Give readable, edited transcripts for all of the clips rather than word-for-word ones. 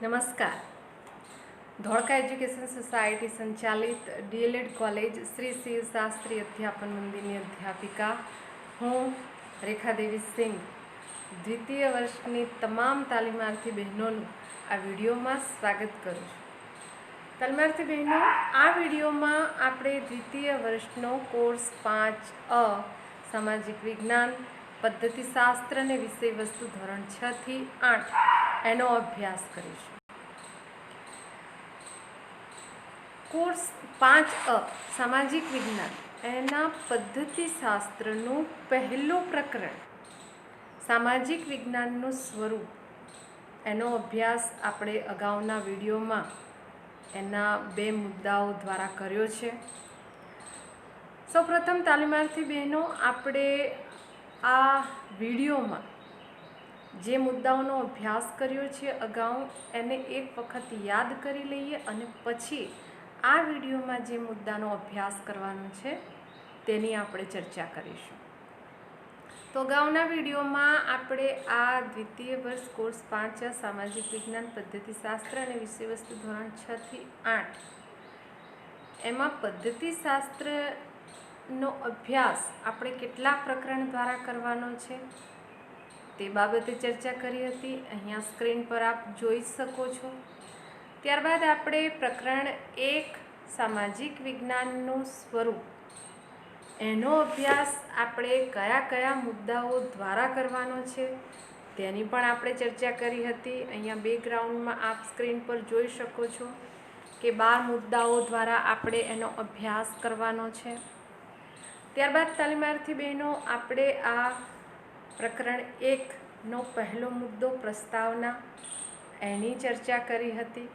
नमस्कार। धोड़का education society संचालित DElEd college Shri Shiv Shastri अध्यापन मंदिर अध्यापिका हूँ रेखादेवी सिंह द्वितीय वर्षनी तमाम तालीमार्थी बहनों आ वीडियो में स्वागत करूँ छूं। तालीमार्थी बहनों, आ वीडियो में आपणे द्वितीय वर्षनो कोर्स 5A सामाजिक विज्ञान पद्धतिशास्त्र ने विषय वस्तु धोरण 6 થી 8 एनो अभ्यास करीशुं। कोर्स 5A सामाजिक विज्ञान एना पद्धतिशास्त्रનું પહેલું પ્રકરણ सामाजिक विज्ञानનું स्वरूप एनो अभ्यास આપણે અગાઉના વિડીયોમાં એના બે મુદ્દાઓ દ્વારા કર્યો છે। સૌપ્રથમ તાલીમાર્થી બહેનો, આપણે આ વિડીયોમાં જે મુદ્દાઓનો અભ્યાસ કર્યો છે અગાઉ એને એક વખત યાદ કરી લઈએ અને પછી આ વિડીયોમાં જે મુદ્દાનો અભ્યાસ કરવાનો છે તેની આપણે ચર્ચા કરીશું। તો અગાઉના વિડીયોમાં આપણે આ દ્વિતીય વર્ષ કોર્સ 5 સામાજિક વિજ્ઞાન પદ્ધતિશાસ્ત્ર અને વિષયવસ્તુ ધોરણ 6 થી 8 એમાં પદ્ધતિશાસ્ત્રનો અભ્યાસ આપણે કેટલા પ્રકરણ દ્વારા કરવાનો છે તે બાબતે ચર્ચા કરી હતી। અહીંયા સ્ક્રીન પર આપ જોઈ શકો છો। ત્યારબાદ આપણે પ્રકરણ 1 સામાજિક વિજ્ઞાનનું સ્વરૂપ એનો અભ્યાસ આપણે કયા કયા મુદ્દાઓ દ્વારા કરવાનો છે તેની પણ આપણે ચર્ચા કરી હતી। અહીંયા બેકગ્રાઉન્ડમાં આપ સ્ક્રીન પર જોઈ શકો છો કે 12 મુદ્દાઓ દ્વારા આપણે એનો અભ્યાસ કરવાનો છે। ત્યારબાદ તાલીમાર્થી બહેનો, આપણે આ પ્રકરણ 1નો પહેલો મુદ્દો પ્રસ્તાવના એની ચર્ચા કરી હતી।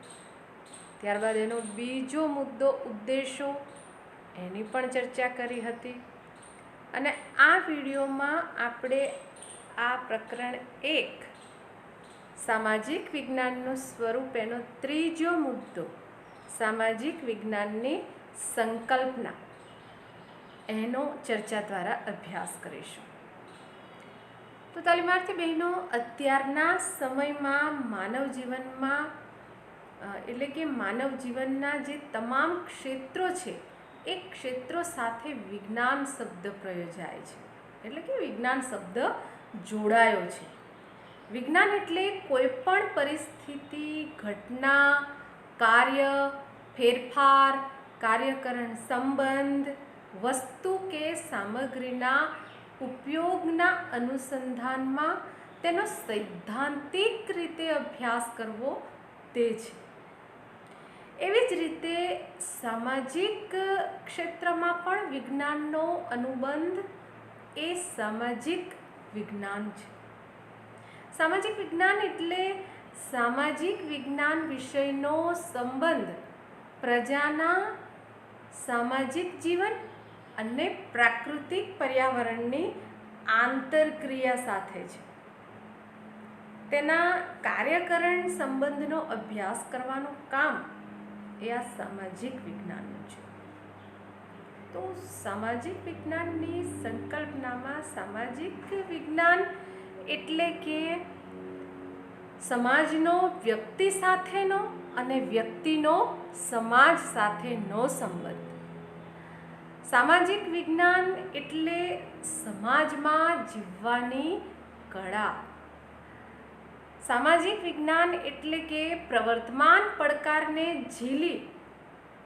ત્યારબાદ એનો બીજો મુદ્દો ઉદ્દેશો એની પણ ચર્ચા કરી હતી અને આ વિડીયોમાં આપણે આ પ્રકરણ 1 સામાજિક વિજ્ઞાનનું સ્વરૂપ એનો ત્રીજો મુદ્દો સામાજિક વિજ્ઞાનની સંકલ્પના એનો ચર્ચા દ્વારા અભ્યાસ કરીશું। તો તાલીમાર્થી બહેનો, અત્યારના સમયમાં માનવ જીવનમાં એટલે કે માનવ જીવનના જે તમામ ક્ષેત્રો છે એ ક્ષેત્રો સાથે વિજ્ઞાન શબ્દ પ્રયોજાય છે, એટલે કે વિજ્ઞાન શબ્દ જોડાયો છે। વિજ્ઞાન એટલે કોઈપણ પરિસ્થિતિ, ઘટના, કાર્ય, ફેરફાર, કાર્યકરણ સંબંધ, વસ્તુ કે સામગ્રીના ઉપયોગના અનુસંધાનમાં તેનો સૈદ્ધાંતિક રીતે અભ્યાસ કરવો તે છે। એવી જ રીતે સામાજિક ક્ષેત્રમાં પણ વિજ્ઞાનનો અનુબંધ એ સામાજિક વિજ્ઞાન છે। સામાજિક વિજ્ઞાન એટલે સામાજિક વિજ્ઞાન વિષયનો સંબંધ પ્રજાના સામાજિક જીવન અને પ્રાકૃતિક પર્યાવરણની આંતરક્રિયા સાથે છે। તેના કાર્યકરણ સંબંધનો અભ્યાસ કરવાનું કામ એ આ સામાજિક વિજ્ઞાનનું છે। તો સામાજિક વિજ્ઞાનની સંકલ્પનામાં સામાજિક વિજ્ઞાન એટલે કે સમાજનો વ્યક્તિ સાથેનો અને વ્યક્તિનો સમાજ સાથેનો સંબંધ। સામાજિક વિજ્ઞાન એટલે સમાજમાં જીવવાની કળા। સામાજિક વિજ્ઞાન એટલે કે પ્રવર્તમાન પડકારને ઝીલી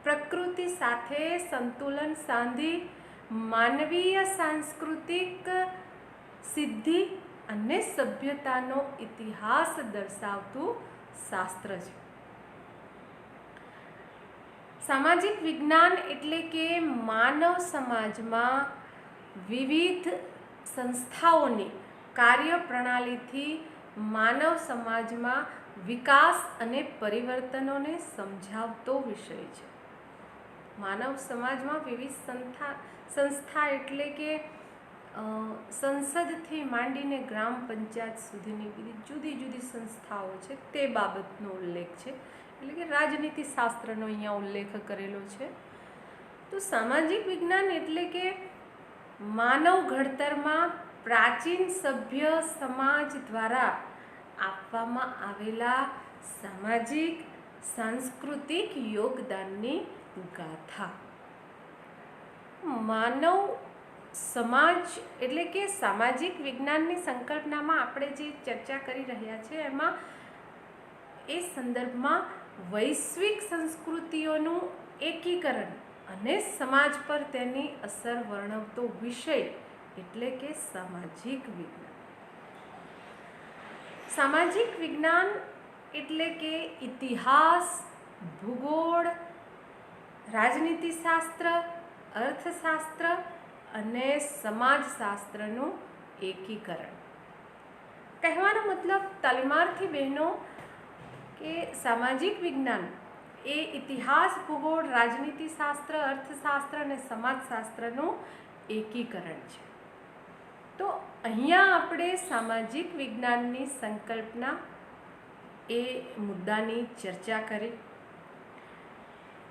પ્રકૃતિ સાથે સંતુલન સાધી માનવીય સાંસ્કૃતિક સિદ્ધિ અને સભ્યતાનો ઇતિહાસ દર્શાવતું શાસ્ત્ર છે। સામાજિક વિજ્ઞાન એટલે કે માનવ સમાજમાં વિવિધ સંસ્થાઓની કાર્યપ્રણાલીથી માનવ સમાજમાં વિકાસ અને પરિવર્તનોને સમજાવતો વિષય છે। માનવ સમાજમાં વિવિધ સંસ્થા એટલે કે સંસદથી માંડીને ગ્રામ પંચાયત સુધીની જુદી જુદી સંસ્થાઓ છે તે બાબતનો ઉલ્લેખ છે, એટલે કે રાજનીતિ શાસ્ત્રનો અહીંયા ઉલ્લેખ કરેલો છે। તો સામાજિક વિજ્ઞાન એટલે કે માનવ ઘડતરમાં પ્રાચીન સભ્ય સમાજ દ્વારા આપવામાં આવેલા સામાજિક સાંસ્કૃતિક યોગદાનની ગાથા. માનવ સમાજ એટલે કે સામાજિક વિજ્ઞાનની સંકલ્પનામાં આપણે જે ચર્ચા કરી રહ્યા છે એમાં એ સંદર્ભમાં વૈશ્વિક સંસ્કૃતિઓનું એકીકરણ અને સમાજ પર તેની અસર વર્ણવતો વિષય એટલે કે સામાજિક વિજ્ઞાન. સામાજિક વિજ્ઞાન એટલે કે ઇતિહાસ, ભૂગોળ, રાજનીતિશાસ્ત્ર, અર્થશાસ્ત્ર અને સમાજશાસ્ત્રનું એકીકરણ. કહેવાનો મતલબ તાલીમાર્થી બહેનો કે સામાજિક વિજ્ઞાન એ ઇતિહાસ, ભૂગોળ, રાજનીતિશાસ્ત્ર, અર્થશાસ્ત્ર અને સમાજશાસ્ત્રનું એકીકરણ છે. તો અહીંયા આપણે સામાજિક વિજ્ઞાનની સંકલ્પના એ મુદ્દાની ચર્ચા કરી.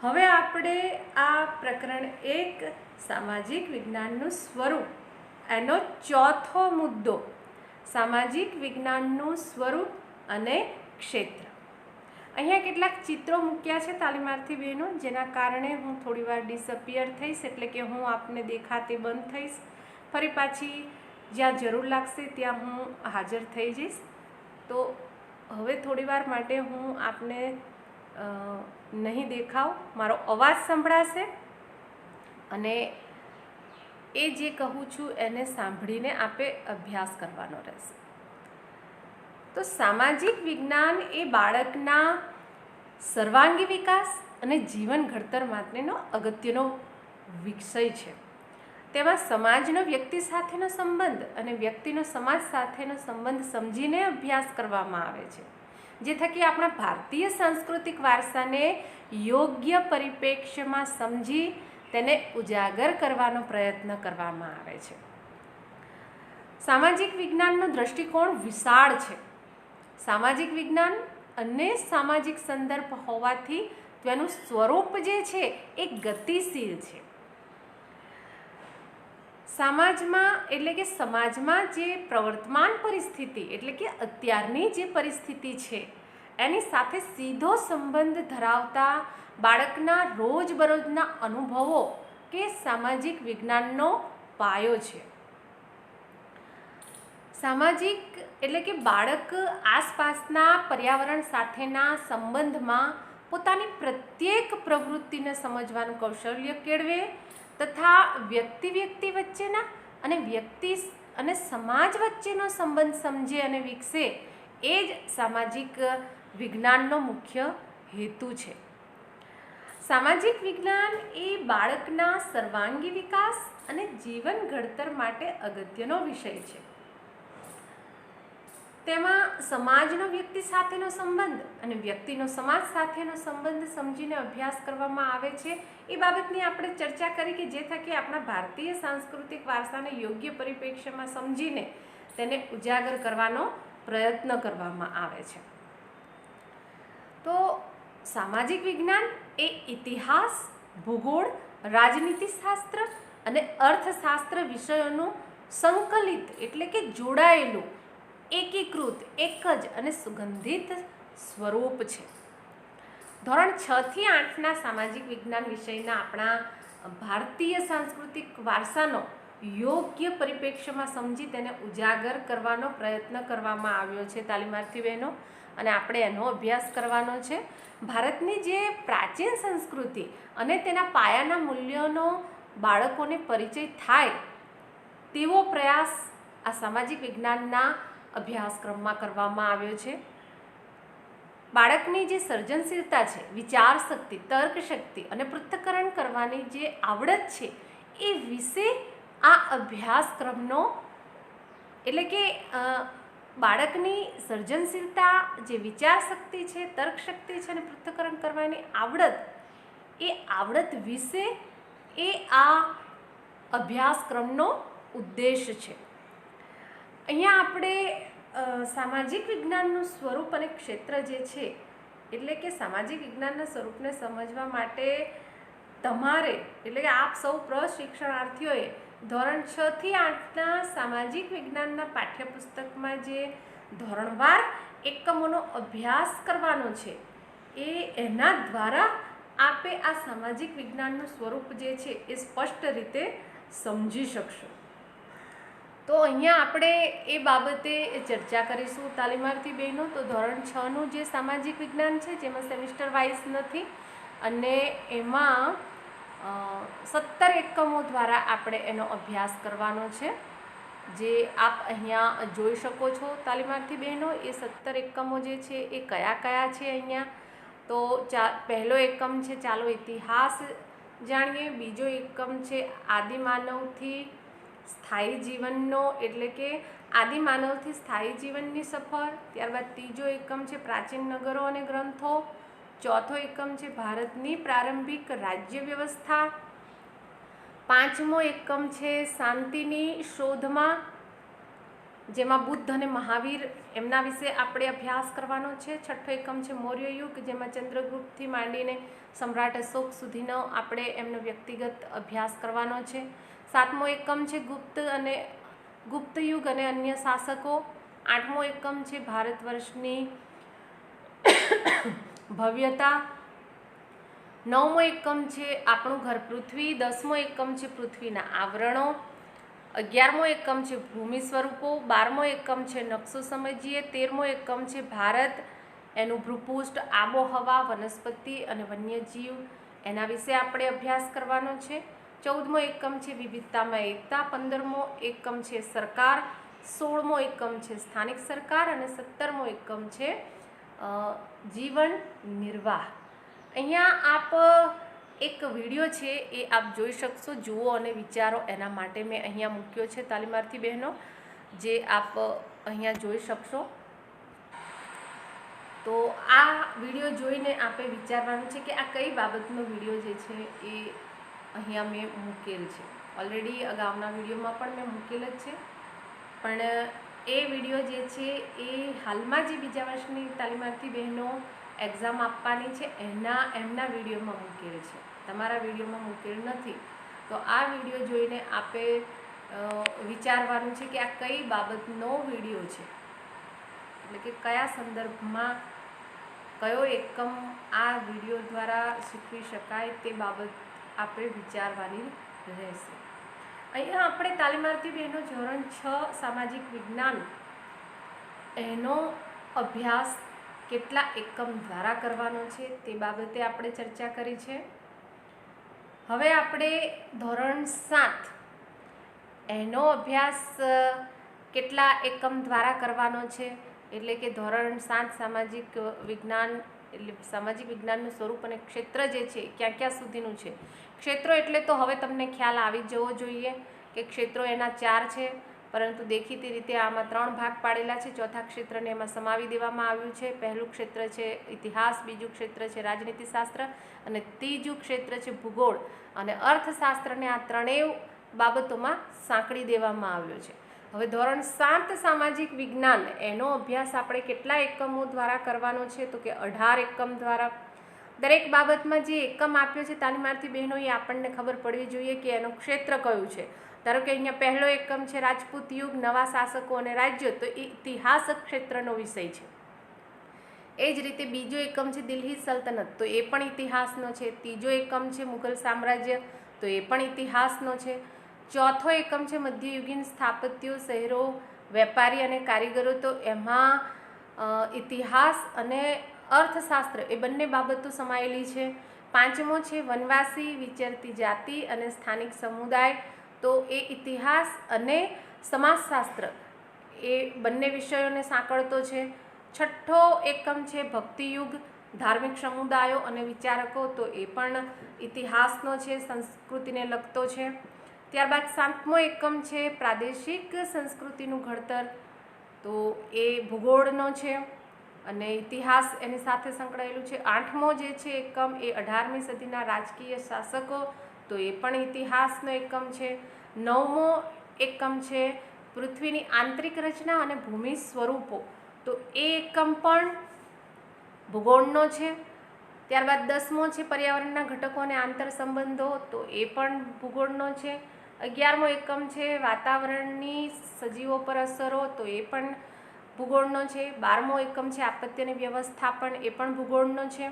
હવે આપણે આ પ્રકરણ 1 સામાજિક વિજ્ઞાનનું સ્વરૂપ એનો ચોથો મુદ્દો સામાજિક વિજ્ઞાનનું સ્વરૂપ અને ક્ષેત્ર. અહીંયા કેટલાક ચિત્રો મૂક્યા છે તાલીમાર્થી બહેનો, જેના કારણે હું થોડી વાર ડિસઅપિયર થઈશ, એટલે કે હું આપને દેખાતે બંધ થઈશ. ફરી પાછી જ્યાં જરૂર લાગશે ત્યાં હું હાજર થઈ જઈશ. તો હવે થોડી વાર માટે હું આપને નહીં દેખાવ, મારો અવાજ સંભળાશે અને એ જે કહું છું એને સાંભળીને આપે અભ્યાસ કરવાનો રહેશે. તો સામાજિક વિજ્ઞાન એ બાળકના સર્વાંગી વિકાસ અને જીવન ઘડતર માટેનો અગત્યનો વિષય છે. તેમાં સમાજનો વ્યક્તિ સાથેનો સંબંધ અને વ્યક્તિનો સમાજ સાથેનો સંબંધ સમજીને અભ્યાસ કરવામાં આવે છે, જે થકી આપણા ભારતીય સાંસ્કૃતિક વારસાને યોગ્ય પરિપ્રેક્ષ્યમાં સમજી તેને ઉજાગર કરવાનો પ્રયત્ન કરવામાં આવે છે. સામાજિક વિજ્ઞાનનો દૃષ્ટિકોણ વિશાળ છે. સામાજિક વિજ્ઞાન અને સામાજિક સંદર્ભ હોવાથી તેનું સ્વરૂપ જે છે એ ગતિશીલ છે. સમાજમાં એટલે કે સમાજમાં જે પ્રવર્તમાન પરિસ્થિતિ એટલે કે અત્યારની જે પરિસ્થિતિ છે એની સાથે સીધો સંબંધ ધરાવતા બાળકના રોજબરોજના અનુભવો કે સામાજિક વિજ્ઞાનનો પાયો છે. સામાજિક એટલે કે બાળક આસપાસના પર્યાવરણ સાથેના સંબંધમાં પોતાની પ્રત્યેક પ્રવૃત્તિને સમજવાનું કૌશલ્ય કેળવે તથા વ્યક્તિ વચ્ચેના અને વ્યક્તિ અને સમાજ વચ્ચેનો સંબંધ સમજે અને વિકસે એ જ સામાજિક વિજ્ઞાનનો મુખ્ય હેતુ છે. સામાજિક વિજ્ઞાન એ બાળકના સર્વાંગી વિકાસ અને જીવન ઘડતર માટે અગત્યનો વિષય છે. તેમાં સમાજનો વ્યક્તિ સાથેનો સંબંધ અને વ્યક્તિનો સમાજ સાથેનો સંબંધ સમજીને અભ્યાસ કરવામાં આવે છે. એ બાબતની આપણે ચર્ચા કરી કે જે થકી આપણા ભારતીય સાંસ્કૃતિક વારસાને યોગ્ય પરિપ્રેક્ષ્યમાં સમજીને તેને ઉજાગર કરવાનો પ્રયત્ન કરવામાં આવે છે. તો સામાજિક વિજ્ઞાન એ ઇતિહાસ, ભૂગોળ, રાજનીતિશાસ્ત્ર અને અર્થશાસ્ત્ર વિષયોનું સંકલિત એટલે કે જોડાયેલું એકીકૃત એક જ અને સુગંધિત સ્વરૂપ છે. ધોરણ 6 થી 8ના સામાજિક વિજ્ઞાન વિષયના આપણા ભારતીય સાંસ્કૃતિક વારસાનો યોગ્ય પરિપ્રેક્ષ્યમાં સમજી તેને ઉજાગર કરવાનો પ્રયત્ન કરવામાં આવ્યો છે તાલીમાર્થી બહેનો, અને આપણે એનો અભ્યાસ કરવાનો છે. ભારતની જે પ્રાચીન સંસ્કૃતિ અને તેના પાયાના મૂલ્યોનો બાળકોને પરિચય થાય તેવો પ્રયાસ આ સામાજિક વિજ્ઞાનના અભ્યાસક્રમમાં કરવામાં આવ્યો છે. બાળકની જે સર્જનશીલતા છે, વિચાર શક્તિ, તર્ક શક્તિ અને પૃથ્થકરણ કરવાની જે આવડત છે એ વિશે આ અભ્યાસક્રમનો એટલે કે બાળકની સર્જનશીલતા, જે વિચાર શક્તિ છે, તર્ક શક્તિ છે અને પૃથ્થકરણ કરવાની આવડત, એ આવડત વિશે એ આ અભ્યાસક્રમનો ઉદ્દેશ છે. અહીંયા આપણે સામાજિક વિજ્ઞાનનું સ્વરૂપ અને ક્ષેત્ર જે છે એટલે કે સામાજિક વિજ્ઞાનના સ્વરૂપને સમજવા માટે તમારે એટલે કે આપ સૌ પ્રશિક્ષણાર્થીઓએ ધોરણ 6 થી 8ના સામાજિક વિજ્ઞાનના પાઠ્યપુસ્તકમાં જે ધોરણવાર એકમોનો અભ્યાસ કરવાનો છે એના દ્વારા આપે આ સામાજિક વિજ્ઞાનનું સ્વરૂપ જે છે એ સ્પષ્ટ રીતે સમજી શકશો. તો અહીંયા આપણે એ બાબતે ચર્ચા કરીશું તાલીમાર્થી બહેનો. તો ધોરણ 6નું જે સામાજિક વિજ્ઞાન છે જેમાં સેમિસ્ટર વાઇઝ નથી અને એમાં 17 એકમો દ્વારા આપણે એનો અભ્યાસ કરવાનો છે, જે આપ અહીંયા જોઈ શકો છો તાલીમાર્થી બહેનો. એ 17 એકમો જે છે એ કયા કયા છે અહીંયા? તો પહેલો એકમ છે ચાલો ઇતિહાસ જાણીએ. બીજો એકમ છે આદિમાનવથી સ્થાયી જીવનનો, એટલે કે આદિમાનવથી સ્થાયી જીવનની સફર. ત્યારબાદ ત્રીજો એકમ છે પ્રાચીન નગરો અને ગ્રંથો. ચોથો એકમ છે ભારતની પ્રારંભિક રાજ્ય વ્યવસ્થા. પાંચમો એકમ છે શાંતિની શોધમાં, જેમાં બુદ્ધ અને મહાવીર એમના વિશે આપણે અભ્યાસ કરવાનો છે. છઠ્ઠો એકમ છે મૌર્ય યુગ, જેમાં ચંદ્રગુપ્તથી માંડીને સમ્રાટ અશોક સુધીનો આપણે એમનો વ્યક્તિગત અભ્યાસ કરવાનો છે. સાતમો એકમ છે ગુપ્ત યુગ અને અન્ય શાસકો. આઠમો એકમ છે ભારત વર્ષની ભવ્યતા. નવમો એકમ છે આપણું ઘર પૃથ્વી. 10મો એકમ છે પૃથ્વીના આવરણો. 11મો એકમ છે ભૂમિ સ્વરૂપો. 12મો એકમ છે નકશો સમજીએ. 13મો એકમ છે ભારત, એનું ભૂપૃષ્ઠ, આબોહવા, વનસ્પતિ અને વન્યજીવ, એના વિશે આપણે અભ્યાસ કરવાનો છે. 14મો એકમ છે વિવિધતામાં એકતા. 15મો એકમ છે સરકાર. 16મો એકમ છે સ્થાનિક સરકાર અને 17મો એકમ છે જીવન નિર્વાહ. અહીંયા આપ એક વિડીયો છે એ આપ જોઈ શકશો, જુઓ અને વિચારો, એના માટે મેં અહીંયા મૂક્યો છે તાલીમાર્થી બહેનો, જે આપ અહીંયા જોઈ શકશો. તો આ વિડીયો જોઈને આપે વિચારવાનું છે કે આ કઈ બાબતનો વિડીયો જે છે એ અહીંયા મેં મૂકેલ છે. ઓલરેડી અગાઉના વિડીયોમાં પણ મેં મૂકેલ જ છે, પણ એ વિડીયો જે છે એ હાલમાં જે બીજા વર્ષની તાલીમાર્થી બહેનો એક્ઝામ આપવાની છે એમના વિડીયોમાં મૂકેલ છે, તમારા વિડીયોમાં મૂકેલ નથી. તો આ વિડીયો જોઈને આપે વિચારવાનું છે કે આ કઈ બાબતનો વિડીયો છે, એટલે કે કયા સંદર્ભમાં કયો એકમ આ વિડીયો દ્વારા શીખવી શકાય તે બાબત આપણે વિચારવાની રહેશે. અહીંયા આપણે તાલીમાર્થી બહેનો ધોરણ 6 સામાજિક વિજ્ઞાન એનો અભ્યાસ કેટલા એકમ દ્વારા કરવાનો છે તે બાબતે આપણે ચર્ચા કરી છે. હવે આપણે ધોરણ 7 એનો અભ્યાસ કેટલા એકમ દ્વારા કરવાનો છે, એટલે કે ધોરણ 7 સામાજિક વિજ્ઞાન, એટલે સામાજિક વિજ્ઞાનનું સ્વરૂપ અને ક્ષેત્ર જે છે ક્યાં ક્યાં સુધીનું છે. ક્ષેત્રો એટલે તો હવે તમને ખ્યાલ આવી જવો જોઈએ કે ક્ષેત્રો એના 4 છે, પરંતુ દેખીતી રીતે આમાં 3 ભાગ પાડેલા છે. ચોથા ક્ષેત્રને એમાં સમાવી દેવામાં આવ્યું છે. પહેલું ક્ષેત્ર છે ઇતિહાસ, બીજું ક્ષેત્ર છે રાજનીતિશાસ્ત્ર અને ત્રીજું ક્ષેત્ર છે ભૂગોળ અને અર્થશાસ્ત્રને આ ત્રણેય બાબતોમાં સાંકળી દેવામાં આવ્યો છે. હવે ધોરણ 7 સામાજિક વિજ્ઞાન એનો અભ્યાસ આપણે કેટલા એકમો દ્વારા કરવાનો છે, તો કે 18 એકમ દ્વારા. દરેક બાબતમાં જે એકમ આપ્યો છે તાલીમાર્થી બહેનો એ આપણને ખબર પડવી જોઈએ કે એનું ક્ષેત્ર કયું છે. ધારો કે અહીંયા પહેલો એકમ છે રાજપૂત યુગ, નવા શાસકો અને રાજ્યો, તો એ ઇતિહાસ ક્ષેત્રનો વિષય છે. એ જ રીતે બીજો એકમ છે દિલ્હી સલ્તનત, તો એ પણ ઇતિહાસનો છે. ત્રીજો એકમ છે મુઘલ સામ્રાજ્ય, તો એ પણ ઇતિહાસનો છે. ચોથો એકમ છે મધ્યયુગીન સ્થાપત્યો, શહેરો, વેપારી અને કારીગરો, તો એમાં ઇતિહાસ અને અર્થશાસ્ત્ર એ બંને બાબતો સમાયેલી છે. પાંચમો છે વનવાસી, વિચરતી જાતિ અને સ્થાનિક સમુદાય, તો એ ઇતિહાસ અને સમાજશાસ્ત્ર એ બંને વિષયોને સાંકળતો છે. છઠ્ઠો એકમ છે ભક્તિયુગ, ધાર્મિક સમુદાયો અને વિચારકો, તો એ પણ ઇતિહાસનો છે, સંસ્કૃતિને લગતો છે. ત્યારબાદ 7મો એકમ છે પ્રાદેશિક સંસ્કૃતિનું ઘડતર, તો એ ભૂગોળનો છે અને ઇતિહાસ એની સાથે સંકળાયેલું છે. 8મો જે છે એકમ એ 18મી સદીના રાજકીય શાસકો, તો એ પણ ઇતિહાસનો એકમ છે. 9મો એકમ છે પૃથ્વીની આંતરિક રચના અને ભૂમિ સ્વરૂપો, તો એ એકમ પણ ભૂગોળનો છે. ત્યારબાદ 10મો છે પર્યાવરણના ઘટકો અને આંતર સંબંધો, તો એ પણ ભૂગોળનો છે. 11મો એકમ છે વાતાવરણની સજીવો પર અસરો, તો એ પણ ભૂગોળનો છે. 12મો એકમ છે આપત્તિ અને વ્યવસ્થાપન, એ પણ ભૂગોળનો છે.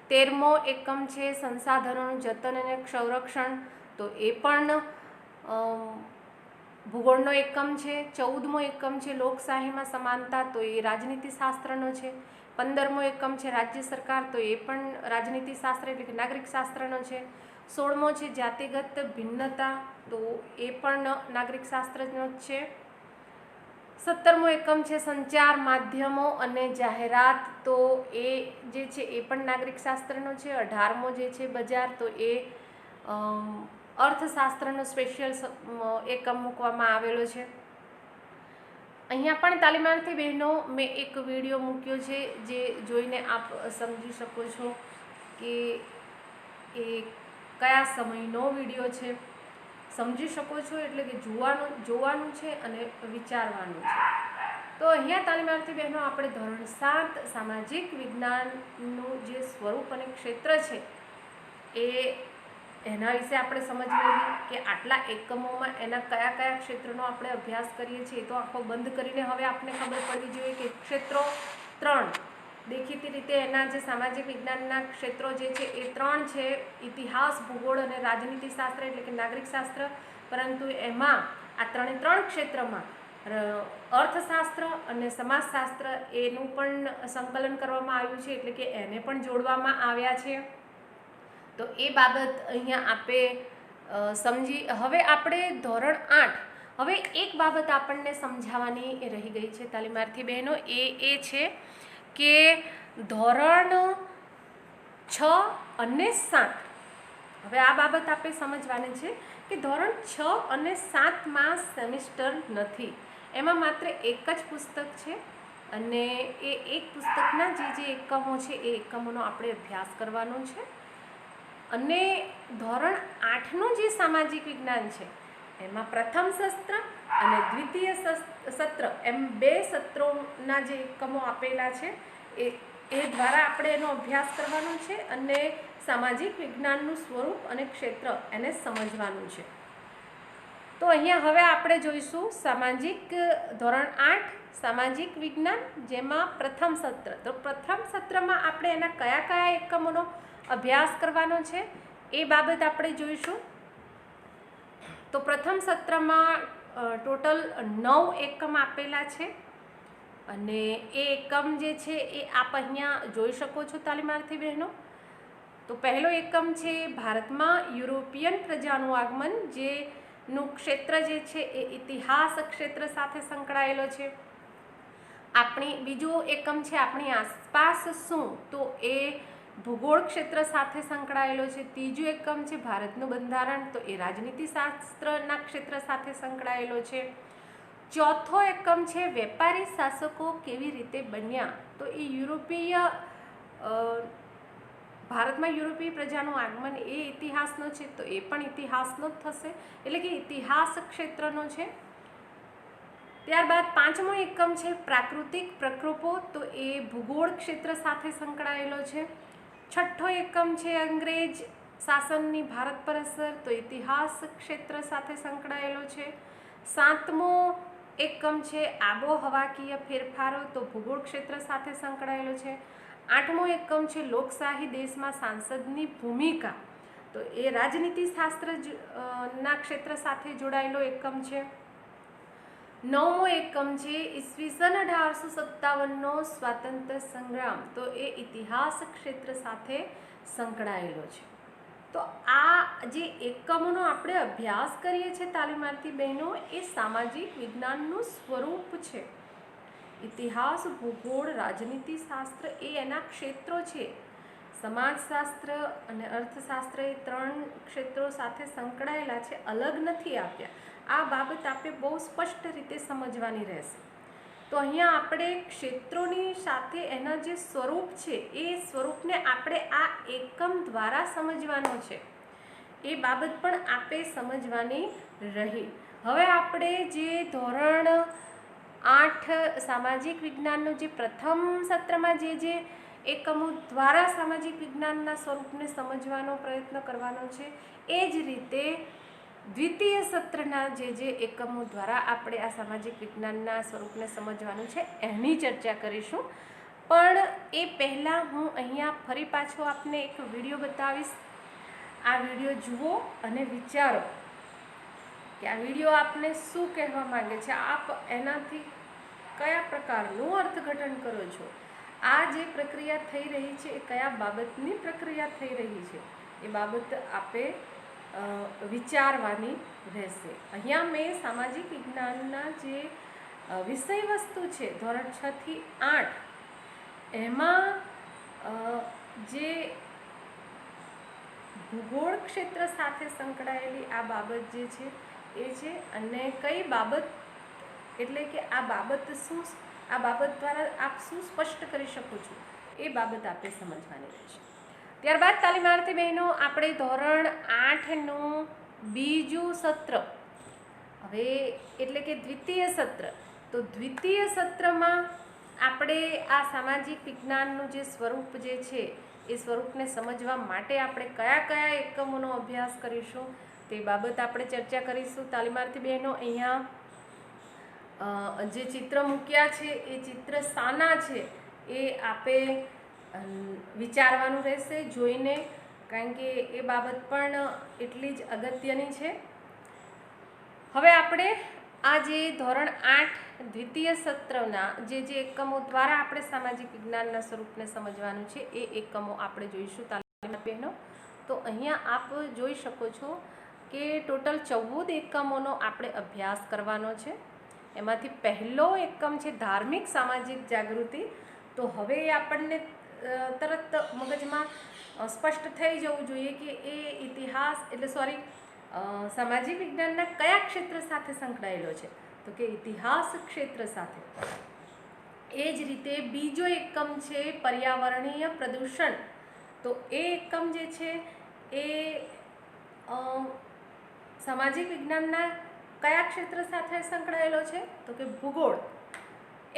13મો એકમ છે સંસાધનોનું જતન અને સંરક્ષણ, તો એ પણ ભૂગોળનો એકમ છે. 14મો એકમ છે લોકશાહીમાં સમાનતા, તો એ રાજનીતિ શાસ્ત્રનો છે. 15મો એકમ છે રાજ્ય સરકાર, તો એ પણ રાજનીતિ શાસ્ત્ર એટલે કે નાગરિક શાસ્ત્રનો છે. 16મો છે જાતિગત ભિન્નતા, તો એ પણ નાગરિક શાસ્ત્રનો જ છે. 17મો એકમ છે સંચાર માધ્યમો અને જાહેરાત, તો એ જે છે એ પણ નાગરિક શાસ્ત્રનો છે. 18મો જે છે બજાર, તો એ અર્થશાસ્ત્રનો સ્પેશિયલ એકમ મૂકવામાં આવેલો છે. અહીંયા પણ તાલીમાર્થી બહેનો મેં એક વિડીયો મૂક્યો છે જે જોઈને આપ સમજી શકો છો કે એ કયા સમયનો વિડીયો છે. સમજી શકો છો એટલે કે જોવાનું છે અને વિચારવાનું છે. તો અહીંયા તાલીમાર્થી બહેનો આપણે ધોરણ 7 સામાજિક વિજ્ઞાનનું જે સ્વરૂપ અને ક્ષેત્ર છે એના વિશે આપણે સમજ મેળવી કે આટલા એકમોમાં એના કયા કયા ક્ષેત્રનો આપણે અભ્યાસ કરીએ છીએ. તો આખો બંધ કરીને હવે આપણે ખબર પડવી જોઈએ કે ક્ષેત્રો 3, દેખીતી રીતે એના જે સામાજિક વિજ્ઞાનના ક્ષેત્રો જે છે એ 3 છે: ઇતિહાસ, ભૂગોળ અને રાજનીતિ શાસ્ત્ર એટલે કે નાગરિક શાસ્ત્ર. પરંતુ એમાં આ 3 ક્ષેત્રમાં અર્થશાસ્ત્ર અને સમાજશાસ્ત્ર એનું પણ સંકલન કરવામાં આવ્યું છે, એટલે કે એને પણ જોડવામાં આવ્યા છે. તો એ બાબત અહીંયા આપે સમજી. હવે આપણે ધોરણ 8, હવે એક બાબત આપણને સમજાવવાની રહી ગઈ છે તાલીમાર્થી બહેનો, એ છે કે ધોરણ 6 અને 7, હવે આ બાબત આપણે સમજવાની છે કે ધોરણ 6 અને 7માં સેમિસ્ટર નથી. એમાં માત્ર એક જ પુસ્તક છે અને એ એક પુસ્તકના જે એકમો છે એ એકમોનો આપણે અભ્યાસ કરવાનો છે. અને ધોરણ 8નું જે સામાજિક વિજ્ઞાન છે એમાં પ્રથમ સત્ર અને દ્વિતીય સત્ર એમ 2 સત્રોના જે એકમો આપેલા છે એ દ્વારા આપણે એનો અભ્યાસ કરવાનો છે અને સામાજિક વિજ્ઞાનનું સ્વરૂપ અને ક્ષેત્ર એને સમજવાનું છે. તો અહીંયા હવે આપણે જોઈશું ધોરણ 8 સામાજિક વિજ્ઞાન, જેમાં પ્રથમ સત્ર. તો પ્રથમ સત્રમાં આપણે એના કયા કયા એકમોનો અભ્યાસ કરવાનો છે એ બાબત આપણે જોઈશું. તો પ્રથમ સત્રમાં ટોટલ 9 એકમ આપેલા છે અને એ એકમ જે છે એ આપ અહીંયા જોઈ શકો છો તાલીમાર્થી બહેનો. તો પહેલો એકમ છે ભારતમાં યુરોપિયન પ્રજાનું આગમન, જેનું ક્ષેત્ર જે છે એ ઇતિહાસ ક્ષેત્ર સાથે સંકળાયેલો છે. બીજો એકમ છે આપણી આસપાસ શું, તો એ ભૂગોળ ક્ષેત્ર સાથે સંકળાયેલો છે. ત્રીજો એકમ છે ભારતનું બંધારણ, તો એ રાજનીતિ શાસ્ત્રના ક્ષેત્ર સાથે સંકળાયેલો છે. ચોથો એકમ છે વેપારી શાસકો કેવી રીતે બન્યા, તો એ ભારતમાં યુરોપીય પ્રજાનું આગમન એ ઇતિહાસનો છે, તો એ પણ ઇતિહાસનો જ થશે, એટલે કે ઇતિહાસ ક્ષેત્રનો છે. ત્યારબાદ પાંચમો એકમ છે પ્રાકૃતિક પ્રકોપો, તો એ ભૂગોળ ક્ષેત્ર સાથે સંકળાયેલો છે. છઠ્ઠો એકમ છે અંગ્રેજ શાસનની ભારત પર અસર, તો ઇતિહાસ ક્ષેત્ર સાથે સંકળાયેલો છે. સાતમો એકમ છે આબોહવાકીય ફેરફારો, તો ભૂગોળ ક્ષેત્ર સાથે સંકળાયેલો છે. આઠમો એકમ છે લોકશાહી દેશમાં સાંસદની ભૂમિકા, તો એ રાજનીતિ શાસ્ત્ર ના ક્ષેત્ર સાથે જોડાયેલો એકમ છે. નવમો એકમ છે ઈસવીસન 1857નો સ્વાતંત્ર્ય સંગ્રામ, તો એ ઇતિહાસ ક્ષેત્ર સાથે સંકળાયેલો છે. તો આ જે એકમોનો આપણે અભ્યાસ કરીએ છીએ તાલીમાર્થી બહેનો, એ સામાજિક વિજ્ઞાનનું સ્વરૂપ છે. ઇતિહાસ, ભૂગોળ, રાજનીતિ શાસ્ત્ર એ એના ક્ષેત્રો છે. સમાજશાસ્ત્ર અને અર્થશાસ્ત્ર એ 3 ક્ષેત્રો સાથે સંકળાયેલા છે, અલગ નથી આપ્યા. આ બાબત આપણે બહુ સ્પષ્ટ રીતે સમજવાની રહેશે. તો અહીંયા આપણે ક્ષેત્રોની સાથે એના જે સ્વરૂપ છે એ સ્વરૂપને આપણે આ એકમ દ્વારા સમજવાનો છે. એ બાબત પણ આપણે સમજવાની રહી. હવે આપણે જે ધોરણ 8 સામાજિક વિજ્ઞાનનું જે પ્રથમ સત્રમાં જે એકમો દ્વારા સામાજિક વિજ્ઞાનના સ્વરૂપને સમજવાનો પ્રયત્ન કરવાનો છે, એ જ રીતે દ્વિતીય સત્રના જે એકમો દ્વારા આપણે આ સામાજિક વિજ્ઞાનના સ્વરૂપને સમજવાનું છે એની ચર્ચા કરીશું. પણ એ પહેલાં હું અહીંયા ફરી પાછો આપને એક વિડીયો બતાવીશ. આ વિડીયો જુઓ અને વિચારો કે આ વિડીયો આપને શું કહેવા માંગે છે, આપ એનાથી કયા પ્રકારનું અર્થઘટન કરો છો, આ જે પ્રક્રિયા થઈ રહી છે એ કયા બાબતની પ્રક્રિયા થઈ રહી છે એ બાબત આપે વિચારવાની રહેશે. અહીંયા મેં સામાજિક વિજ્ઞાનના જે વિષય વસ્તુ છે ધોરણ 6 થી 8 એમાં જે ભૂગોળ ક્ષેત્ર સાથે સંકળાયેલી આ બાબત જે છે એ છે, અને કઈ બાબત એટલે કે આ બાબત શું, આ બાબત દ્વારા આપ શું સ્પષ્ટ કરી શકો છો એ બાબત આપણે સમજવાની રહેશે. ત્યારબાદ તાલીમાર્થી બહેનો આપણે ધોરણ 8નું બીજું સત્ર, હવે એટલે કે દ્વિતીય સત્ર, તો દ્વિતીય સત્રમાં આપણે આ સામાજિક વિજ્ઞાનનું જે સ્વરૂપ જે છે એ સ્વરૂપને સમજવા માટે આપણે કયા કયા એકમોનો અભ્યાસ કરીશું તે બાબત આપણે ચર્ચા કરીશું. તાલીમાર્થી બહેનો અહીંયા જે ચિત્ર મૂક્યા છે એ ચિત્ર શાના છે એ આપે વિચારવાનું રહેશે જોઈને, કારણ કે એ બાબત પણ એટલી જ અગત્યની છે. હવે આપણે આ જે ધોરણ 8 દ્વિતીય સત્રના જે એકમો દ્વારા આપણે સામાજિક વિજ્ઞાનના સ્વરૂપને સમજવાનું છે એ એકમો આપણે જોઈશું. તાલીમ બહેનો, તો અહીંયા આપ જોઈ શકો છો કે ટોટલ 14 એકમોનો આપણે અભ્યાસ કરવાનો છે. એમાંથી પહેલો એકમ છે ધાર્મિક સામાજિક જાગૃતિ. તો હવે આપણને તરત મગજમાં સ્પષ્ટ થઈ જવું જોઈએ કે એ ઇતિહાસ એટલે સામાજિક વિજ્ઞાનના કયા ક્ષેત્ર સાથે સંકળાયેલો છે, તો કે ઇતિહાસ ક્ષેત્ર સાથે. એ જ રીતે બીજો એકમ છે પર્યાવરણીય પ્રદૂષણ. તો એ એકમ જે છે એ સામાજિક વિજ્ઞાનના કયા ક્ષેત્ર સાથે સંકળાયેલો છે, તો કે ભૂગોળ.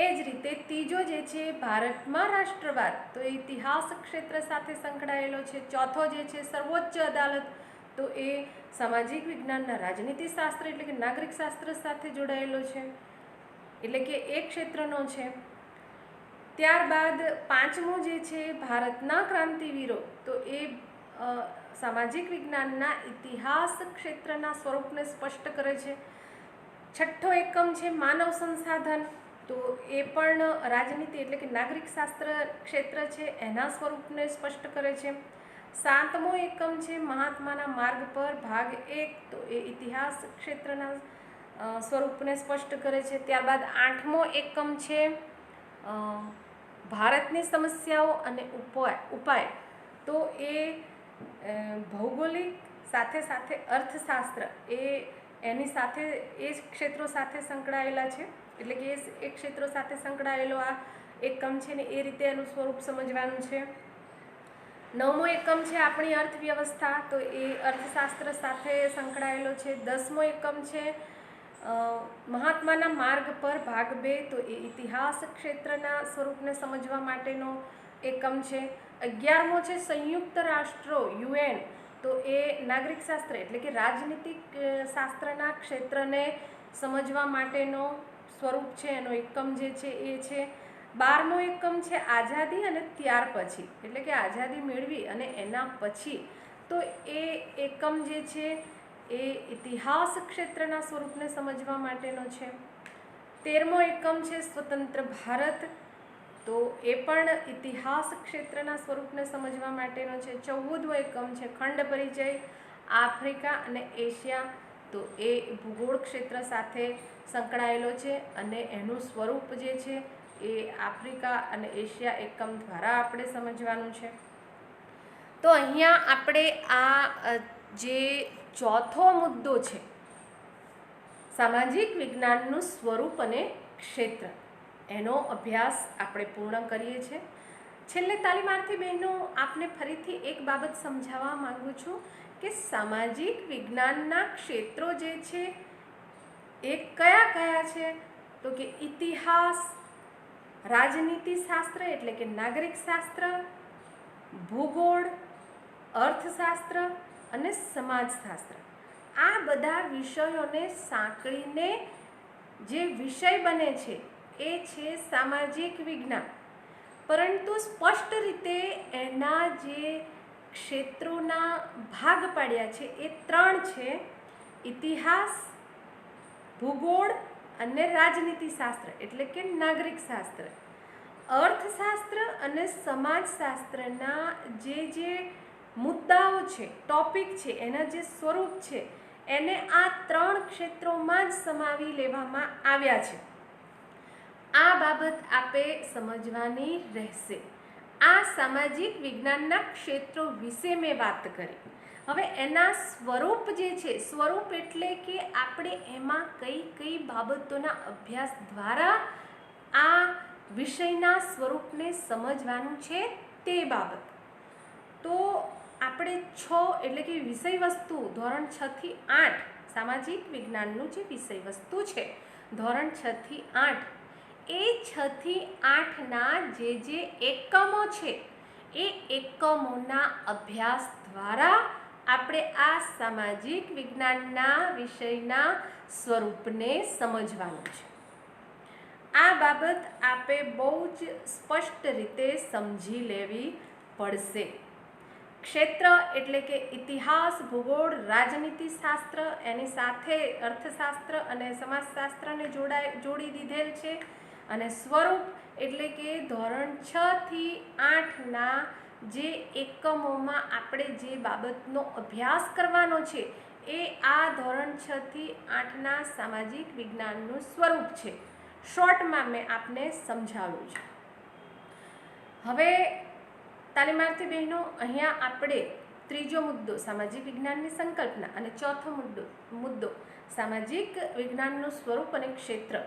એ જ રીતે ત્રીજો જે છે ભારતમાં રાષ્ટ્રવાદ, તો એ ઇતિહાસ ક્ષેત્ર સાથે સંકળાયેલો છે. ચોથો જે છે સર્વોચ્ચ અદાલત, તો એ સામાજિક વિજ્ઞાનના રાજનીતિ શાસ્ત્ર એટલે કે નાગરિક શાસ્ત્ર સાથે જોડાયેલો છે, એટલે કે એ ક્ષેત્રનો છે. ત્યારબાદ પાંચમો જે છે ભારતના ક્રાંતિવીરો, તો એ સામાજિક વિજ્ઞાનના ઇતિહાસ ક્ષેત્રના સ્વરૂપને સ્પષ્ટ કરે છે. છઠ્ઠો એકમ છે માનવ સંસાધન, તો એ પણ રાજનીતિ એટલે કે નાગરિક શાસ્ત્ર ક્ષેત્ર છે એના સ્વરૂપને સ્પષ્ટ કરે છે. સાતમો એકમ છે મહાત્માના માર્ગ પર ભાગ 1, તો એ ઇતિહાસ ક્ષેત્રના સ્વરૂપને સ્પષ્ટ કરે છે. ત્યારબાદ આઠમો એકમ છે ભારતની સમસ્યાઓ અને ઉપાય, તો એ ભૌગોલિક સાથે સાથે અર્થશાસ્ત્ર એની સાથે એ ક્ષેત્રો સાથે સંકળાયેલા છે, એટલે કે એ ક્ષેત્રો સાથે સંકળાયેલો આ એકમ છે ને એ રીતે એનું સ્વરૂપ સમજવાનું છે. નવમો એકમ છે આપણી અર્થવ્યવસ્થા, તો એ અર્થશાસ્ત્ર સાથે સંકળાયેલો છે. 10મો એકમ છે મહાત્માના માર્ગ પર ભાગ 2, તો એ ઇતિહાસ ક્ષેત્રના સ્વરૂપને સમજવા માટેનો એકમ છે. 11મો છે સંયુક્ત રાષ્ટ્રો UN, તો એ નાગરિક શાસ્ત્ર એટલે કે રાજનીતિક શાસ્ત્રના ક્ષેત્રને સમજવા માટેનો સ્વરૂપ છે, એનો એકમ જે છે એ છે. 12મો એકમ છે આઝાદી અને ત્યાર પછી, એટલે કે આઝાદી મેળવી અને એના પછી, તો એ એકમ જે છે એ ઇતિહાસ ક્ષેત્રના સ્વરૂપને સમજવા માટેનો છે. 13મો એકમ છે સ્વતંત્ર ભારત, તો એ પણ ઇતિહાસ ક્ષેત્રના સ્વરૂપને સમજવા માટેનો છે. 14મો એકમ છે ખંડ પરિચય આફ્રિકા અને એશિયા, તો એ ભૂગોળ ક્ષેત્ર સાથે સંકળાયેલો છે અને એનું સ્વરૂપ જે છે એ આફ્રિકા અને એશિયા એકમ દ્વારા આપણે સમજવાનું છે. તો અહીંયા આપણે આ જે ચોથો મુદ્દો છે સામાજિક વિજ્ઞાનનું સ્વરૂપ અને ક્ષેત્ર, એનો અભ્યાસ આપણે પૂર્ણ કરીએ છીએ. છેલ્લે તાલીમાર્થી બહેનો આપને ફરીથી એક બાબત સમજાવવા માંગુ છું કે સામાજિક વિજ્ઞાનના ક્ષેત્રો જે છે એ કયા કયા છે, તો કે ઇતિહાસ, રાજનીતિ શાસ્ત્ર એટલે કે નાગરિક શાસ્ત્ર, ભૂગોળ, અર્થશાસ્ત્ર અને સમાજશાસ્ત્ર. આ બધા વિષયોને સાંકળીને જે વિષય બને છે એ છે સામાજિક વિજ્ઞાન. પરંતુ સ્પષ્ટ રીતે એના જે ક્ષેત્રોના ભાગ પાડ્યા છે એ 3 છે: ઇતિહાસ, ભૂગોળ અને રાજનીતિશાસ્ત્ર એટલે કે નાગરિક શાસ્ત્ર. અર્થશાસ્ત્ર અને સમાજશાસ્ત્રના જે મુદ્દાઓ છે, ટોપિક છે, એના જે સ્વરૂપ છે એને આ 3 ક્ષેત્રોમાં જ સમાવી લેવામાં આવ્યા છે. આ બાબત આપે સમજવાની રહેશે. આ સામાજિક વિજ્ઞાનના ક્ષેત્રો વિશે મેં વાત કરી. હવે એના સ્વરૂપ જે છે, સ્વરૂપ એટલે કે આપણે એમાં કઈ કઈ બાબતોના અભ્યાસ દ્વારા આ વિષયના સ્વરૂપને સમજવાનું છે તે બાબત. તો આપણે 6 એટલે કે વિષય વસ્તુ ધોરણ 6 થી 8 સામાજિક વિજ્ઞાનનું જે વિષય વસ્તુ છે ધોરણ 6 થી 8 એ 6 થી 8ના જે એકમો છે એ એકમોના અભ્યાસ દ્વારા આપણે આ સામાજિક વિજ્ઞાનના વિષયના સ્વરૂપને સમજવાનું છે. આ બાબત આપે બહુ જ સ્પષ્ટ રીતે સમજી લેવી પડશે. ક્ષેત્ર એટલે કે ઇતિહાસ, ભૂગોળ, રાજનીતિશાસ્ત્ર, એની સાથે અર્થશાસ્ત્ર અને સમાજશાસ્ત્રને જોડી દીધેલ છે. અને સ્વરૂપ એટલે કે ધોરણ 6 થી 8ના જે એકમોમાં આપણે જે બાબતનો અભ્યાસ કરવાનો છે એ આ ધોરણ 6 થી 8ના સામાજિક વિજ્ઞાનનું સ્વરૂપ છે. શોર્ટમાં મેં આપને સમજાવ્યું છે. હવે તાલીમાર્થી બહેનો, અહીંયા આપણે ત્રીજો મુદ્દો સામાજિક વિજ્ઞાનની સંકલ્પના અને ચોથો મુદ્દો સામાજિક વિજ્ઞાનનું સ્વરૂપ અને ક્ષેત્ર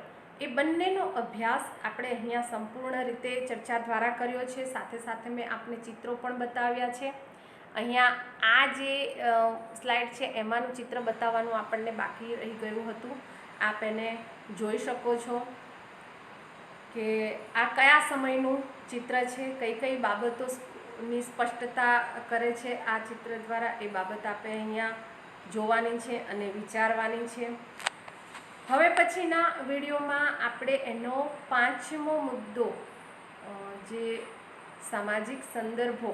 એ બંનેનો અભ્યાસ આપણે અહીંયા સંપૂર્ણ રીતે ચર્ચા દ્વારા કર્યો છે. સાથે સાથે મેં આપને ચિત્રો પણ બતાવ્યા છે. અહીંયા આ જે સ્લાઇડ છે એમાંનું ચિત્ર બતાવવાનું આપણને બાકી રહી ગયું હતું. આપ એને જોઈ શકો છો કે આ કયા સમયનું ચિત્ર છે, કઈ કઈ બાબતોની સ્પષ્ટતા કરે છે આ ચિત્ર દ્વારા, એ બાબત આપણે અહીંયા જોવાની છે અને વિચારવાની છે. હવે પછીના વિડીયોમાં આપણે એનો 5મો મુદ્દો જે સામાજિક સંદર્ભો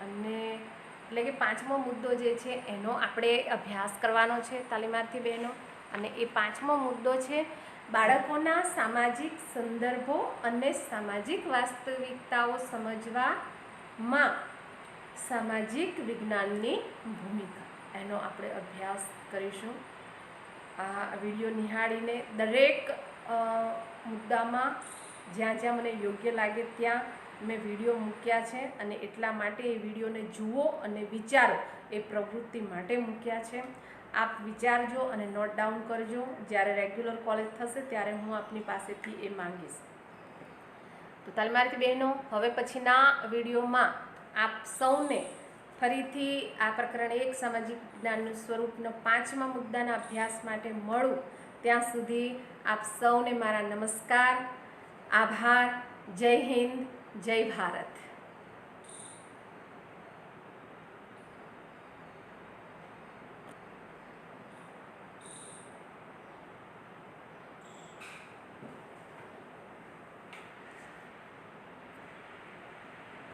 અને એટલે કે 5મો મુદ્દો જે છે એનો આપણે અભ્યાસ કરવાનો છે તાલીમાર્થી બહેનો. અને એ 5મો મુદ્દો છે બાળકોના સામાજિક સંદર્ભો અને સામાજિક વાસ્તવિકતાઓ સમજવામાં સામાજિક વિજ્ઞાનની ભૂમિકા, એનો આપણે અભ્યાસ કરીશું. આ વિડીયો નિહાળીને દરેક મુદ્દામાં જ્યાં જ્યાં મને યોગ્ય લાગે ત્યાં મેં વિડીયો મૂક્યા છે અને એટલા માટે એ વિડીયોને જુઓ અને વિચારો એ પ્રવૃત્તિ માટે મૂક્યા છે. આપ વિચારજો અને નોટ ડાઉન કરજો. જ્યારે રેગ્યુલર કોલેજ થશે ત્યારે હું આપની પાસેથી એ માંગીશ. તો તાલીમાર્થી બહેનો, હવે પછીના વિડીયોમાં આપ સૌને ફરીથી આ પ્રકરણ 1 સામાજિક વિજ્ઞાનનું સ્વરૂપનો 5મા મુદ્દાના અભ્યાસ માટે મળું. ત્યાં સુધી આપ સૌને મારા નમસ્કાર, આભાર. જય હિન્દ, જય ભારત.